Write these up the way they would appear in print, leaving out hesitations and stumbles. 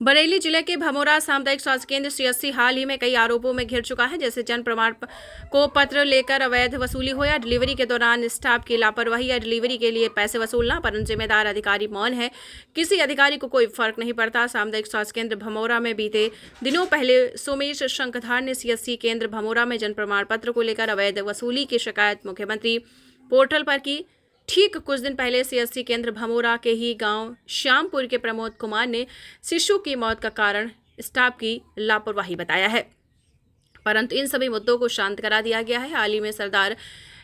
बरेली जिले के भमोरा सामुदायिक स्वास्थ्य केंद्र सीएससी हाल ही में कई आरोपों में घिर चुका है, जैसे जन्म प्रमाण को पत्र लेकर अवैध वसूली हो या डिलीवरी के दौरान स्टाफ की लापरवाही या डिलीवरी के लिए पैसे वसूलना, परंतु जिम्मेदार अधिकारी मौन है। किसी अधिकारी को कोई फर्क नहीं पड़ता। सामुदायिक स्वास्थ्य केंद्र भमोरा में बीते दिनों पहले सोमेश शंखधार ने सीएससी केंद्र भमोरा में जन्म प्रमाण पत्र को लेकर अवैध वसूली की शिकायत मुख्यमंत्री पोर्टल पर की। ठीक कुछ दिन पहले सीएससी केंद्र भमोरा के ही गांव श्यामपुर के प्रमोद कुमार ने शिशु की मौत का कारण स्टाफ की लापरवाही बताया है, परंतु इन सभी मुद्दों को शांत करा दिया गया है। हाल ही में सरदार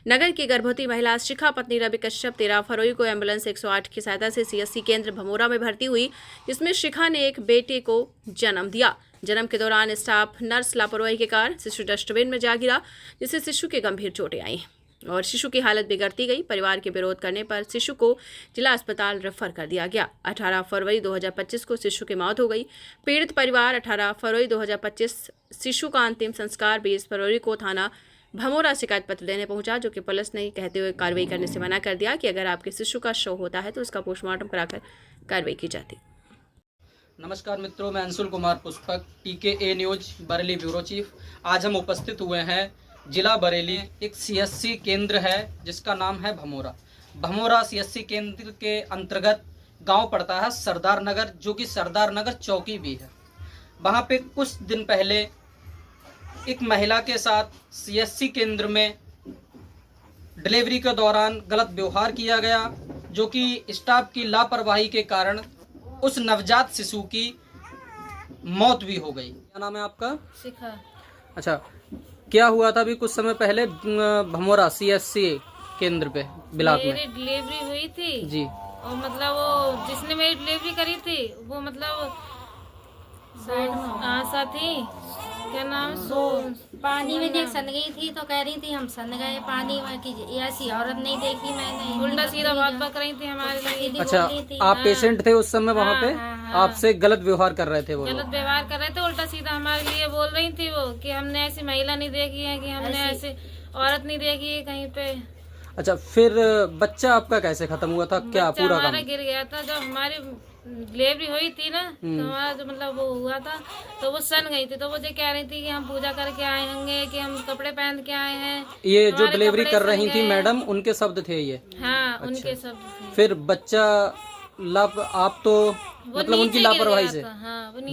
नगर की गर्भवती महिला शिखा पत्नी रवि कश्यप 13 फरवरी को एम्बुलेंस 108 की सहायता से सीएससी केंद्र भमोरा में भर्ती हुई, जिसमें शिखा ने एक बेटे को जन्म दिया। जन्म के दौरान स्टाफ नर्स लापरवाही के कारण शिशु डस्टबिन में जा गिरा, जिससे शिशु के गंभीर चोटें आई और शिशु की हालत बिगड़ती गई। परिवार के विरोध करने पर शिशु को जिला अस्पताल रेफर कर दिया गया। 18 फरवरी 2025 को शिशु की मौत हो गई। पीड़ित परिवार 18 फरवरी 2025 शिशु का अंतिम संस्कार 20 फरवरी को थाना भमोरा शिकायत पत्र देने पहुंचा, जो कि पुलिस ने कहते हुए कार्रवाई करने से मना कर दिया कि अगर आपके शिशु का शव होता है तो उसका पोस्टमार्टम कराकर कार्रवाई की जाती। नमस्कार मित्रों, मैं Anshul Kumar Pushpak, PKA news Bareilly bureau chief. आज हम उपस्थित हुए हैं जिला बरेली, एक सीएससी केंद्र है जिसका नाम है भमोरा। भमोरा सीएससी केंद्र के अंतर्गत गांव पड़ता है सरदार नगर, जो कि सरदार नगर चौकी भी है। वहां पे कुछ दिन पहले एक महिला के साथ सीएससी केंद्र में डिलीवरी के दौरान गलत व्यवहार किया गया, जो कि स्टाफ की लापरवाही के कारण उस नवजात शिशु की मौत भी हो गई। क्या नाम है आपका? शिखा। अच्छा, क्या हुआ था अभी कुछ समय पहले भमोरा सीएससी केंद्र पे बिलात में? मेरी डिलीवरी हुई थी जी। और मतलब वो जिसने मेरी डिलीवरी करी थी वो मतलब साथी क्या नाम पानी में देख सन गई थी तो कह रही थी हम सन गए पानी में कि ऐसी औरत नहीं देखी मैंने। उल्टा सीधा बात बक रही थी हमारे लिए। अच्छा, आप पेशेंट थे उस समय वहाँ पे? आपसे गलत व्यवहार कर रहे थे वो? गलत व्यवहार कर रहे थे, उल्टा सीधा हमारे लिए बोल रही थी वो कि हमने ऐसी महिला नहीं देखी है, कि हमने ऐसी औरत नहीं देखी है कहीं पे। अच्छा, फिर बच्चा आपका कैसे खत्म हुआ था? क्या पूरा काम गिर गया था जब हमारी डिलीवरी हुई थी ना, तो हमारा जो मतलब वो हुआ था तो वो सन गई थी, तो वो जो कह रही थी कि हम पूजा करके आए होंगे, कि हम कपड़े पहन के आए हैं। ये जो डिलीवरी कर रही थी मैडम, उनके शब्द थे ये? हाँ, अच्छा। उनके शब्द थे। फिर बच्चा आप तो मतलब उनकी लापरवाही से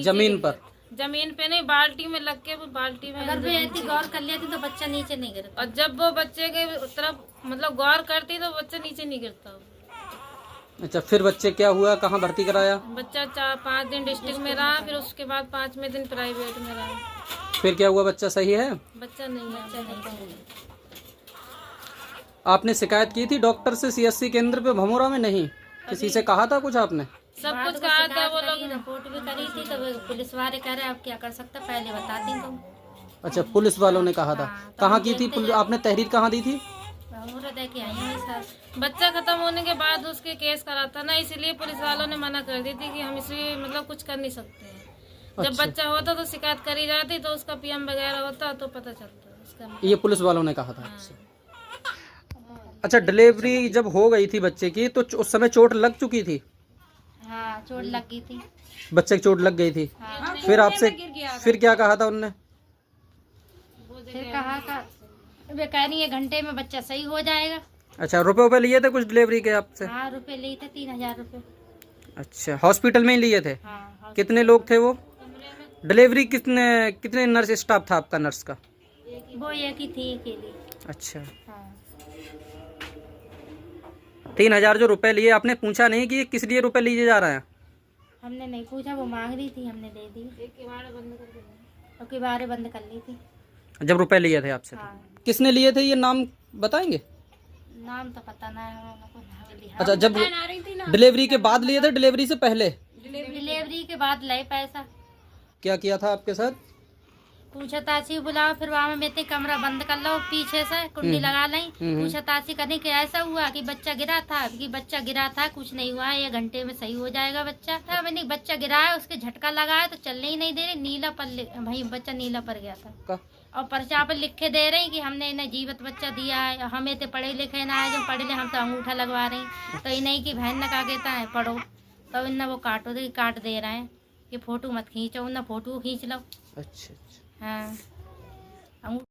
जमीन पे नहीं, बाल्टी में लग के, वो बाल्टी में अगर भी ऐसी गौर कर लेती तो बच्चा नीचे नहीं गिरता। और जब वो बच्चे के तरफ मतलब गौर करती तो बच्चा नीचे नहीं गिरता। अच्छा, फिर बच्चे क्या हुआ, कहाँ भर्ती कराया? बच्चा 4-5 दिन डिस्ट्रिक्ट में रहा, फिर उसके बाद 5वें दिन प्राइवेट में रहा। फिर क्या हुआ, बच्चा सही है? बच्चा नहीं। आपने शिकायत की थी डॉक्टर से सीएससी केंद्र पे भमोरा में? नहीं, किसी से कहा था कुछ आपने? सब कुछ कहा था, वो लोग रिपोर्ट भी करी थी तो पुलिस वाले कह रहे आप क्या कर सकते, पहले बताती तुम। अच्छा, पुलिस वालों ने कहा था। कहाँ की थी आपने तहरीर, कहाँ दी थी? बच्चा खत्म होने के बाद उसके केस करा था ना, इसलिए पुलिस वालों ने मना कर दी थी कि हम इसे मतलब कुछ कर नहीं सकते हैं। जब बच्चा होता तो शिकायत करी जाती, तो उसका PM वगैरह होता तो पता चलता उसका। ये पुलिस वालों ने कहा था। अच्छा, डिलीवरी जब हो गई थी बच्चे की तो उस समय चोट लग चुकी थी? हाँ, चोट लग गई थी, बच्चे की चोट लग गई थी। हाँ। फिर आपसे फिर क्या कहा था उनने? फिर कहा था वे कह रही है घंटे में बच्चा सही हो जाएगा। अच्छा, रुपए लिए थे कुछ डिलीवरी के आपसे? हाँ, रुपए लिए थे 3000 रुपए। अच्छा, हॉस्पिटल में ही लिए थे? हाँ। कितने लोग थे वो? डिलीवरी कितने नर्स स्टाफ था आपका नर्स का? वो एक ही थी अकेली। अच्छा। हाँ। 3000 जो रुपए लिए, आपने पूछा नहीं कि किस लिए रुपए लिए जा रहे हैं? हमने नहीं पूछा, वो मांग रही थी, हमने दे दी। और किवाड़े बंद कर ली थी जब रुपए लिए थे आपसे। हाँ। किसने लिए थे, ये नाम बताएंगे? नाम तो पता ना है उनको। अच्छा, जब डिलीवरी के बाद लिए थे, डिलीवरी से पहले? डिलीवरी के बाद ले पैसा। क्या किया था आपके साथ? पूछा तासी बुलाओ, फिर वहाँ में कमरा बंद कर लो, पीछे से कुंडी लगा ली। पूछा तासी करने के ऐसा हुआ कि बच्चा गिरा था, कुछ नहीं हुआ है, 1 घंटे में सही हो जाएगा बच्चा। मैंने बच्चा गिरा है, उसके झटका लगाया तो चलने ही नहीं दे रही, नीला पर भाई बच्चा नीला पर गया था। और पर्चा पर लिखे दे रही कि हमने इन्हें जीवित बच्चा दिया है। हमें तो पढ़े लिखे ना है, जो पढ़े ले हम तो अंगूठा लगवा रहे हैं, तो इन्हें की बहन ने कहा कहता है पढ़ो, तो इन्हें वो काट दे रहे हैं कि फोटो मत खींचो, ना फोटो खींच लो। अच्छा अच्छा। हाँ।